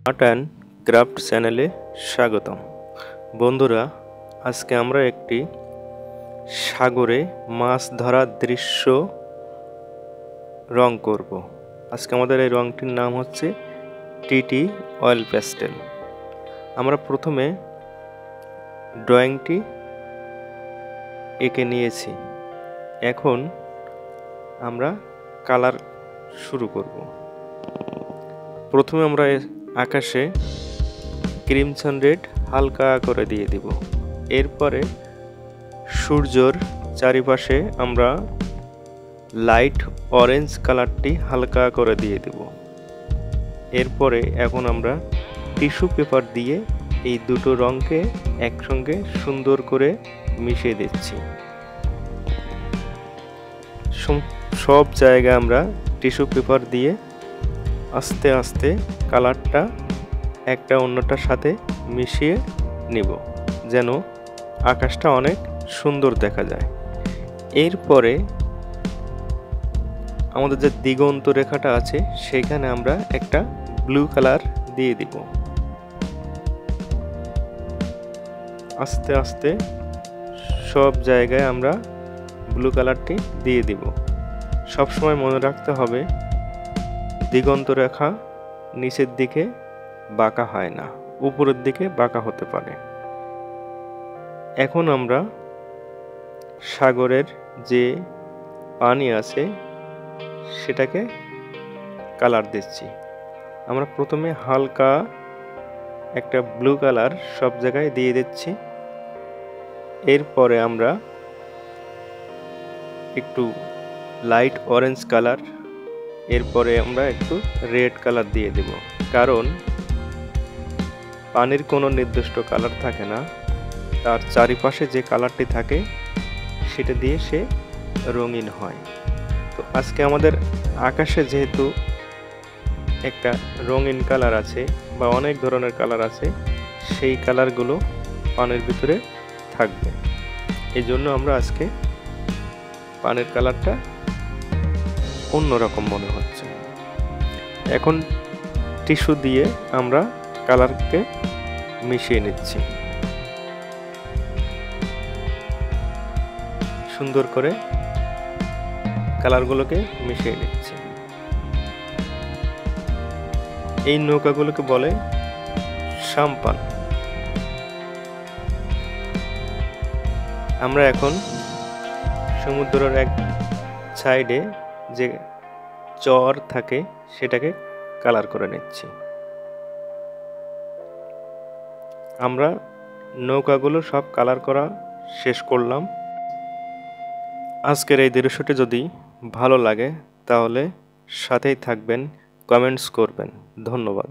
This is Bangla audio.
আর্ট অ্যান্ড ক্রাফট চ্যানেলে স্বাগতম। বন্ধুরা, আজকে আমরা একটি সাগরে মাছ ধরার দৃশ্য রং করব। আজকে আমাদের এই রংটির নাম হচ্ছে টিটি অয়েল প্যাস্টেল। আমরা প্রথমে ড্রয়িংটি এঁকে নিয়েছি। এখন আমরা কালার শুরু করব। প্রথমে আমরা আকাশে ক্রিমসন রেড হালকা করে দিয়ে দিব। এরপরে সূর্যর চারিপাশে আমরা লাইট অরেঞ্জ কালারটি হালকা করে দিয়ে দেব। এরপরে এখন আমরা টিস্যু পেপার দিয়ে এই দুটো রঙকে একসঙ্গে সুন্দর করে মিশিয়ে দিচ্ছি। সব জায়গায় আমরা টিস্যু পেপার দিয়ে আস্তে আস্তে কালারটা একটা অন্যটার সাথে মিশিয়ে নিব, যেন আকাশটা অনেক সুন্দর দেখা যায়। এরপরে আমাদের যে দিগন্ত রেখাটা আছে সেখানে আমরা একটা ব্লু কালার দিয়ে দিব। আস্তে আস্তে সব জায়গায় আমরা ব্লু কালারটি দিয়ে দিব। সবসময় মনে রাখতে হবে দিগন্ত রেখা নিচের দিকে বাঁকা হয় না, উপরের দিকে বাঁকা হতে পারে। এখন আমরা সাগরের যে পানি আছে সেটাকে কালার দিচ্ছি। আমরা প্রথমে হালকা একটা ব্লু কালার সব জায়গায় দিয়ে দিচ্ছি। এরপরে আমরা একটু লাইট অরেঞ্জ কালার, এরপরে আমরা একটু রেড কালার দিয়ে দেব। কারণ পানির কোনো নির্দিষ্ট কালার থাকে না, তার চারিপাশে যে কালারটি থাকে সেটা দিয়ে সে রঙিন হয়। তো আজকে আমাদের আকাশে যেহেতু একটা রঙিন কালার আছে বা অনেক ধরনের কালার আছে, সেই কালারগুলো পানির ভিতরে থাকবে। এই জন্য আমরা আজকে পানির কালারটা অন্যরকম মনে হচ্ছে। এখন টিস্যু দিয়ে আমরা কালারকে মিশিয়ে নিচ্ছি। সুন্দর করে কালারগুলোকে মিশিয়ে নিচ্ছি। এই নৌকাগুলোকে বলে সাম্পান। আমরা এখন সমুদ্রের এক সাইডে যে চর থাকে সেটাকে কালার করে নিচ্ছি। আমরা নৌকাগুলো সব কালার করা শেষ করলাম। আজকের এই দৃশ্যটি যদি ভালো লাগে তাহলে সাথেই থাকবেন, কমেন্টস করবেন। ধন্যবাদ।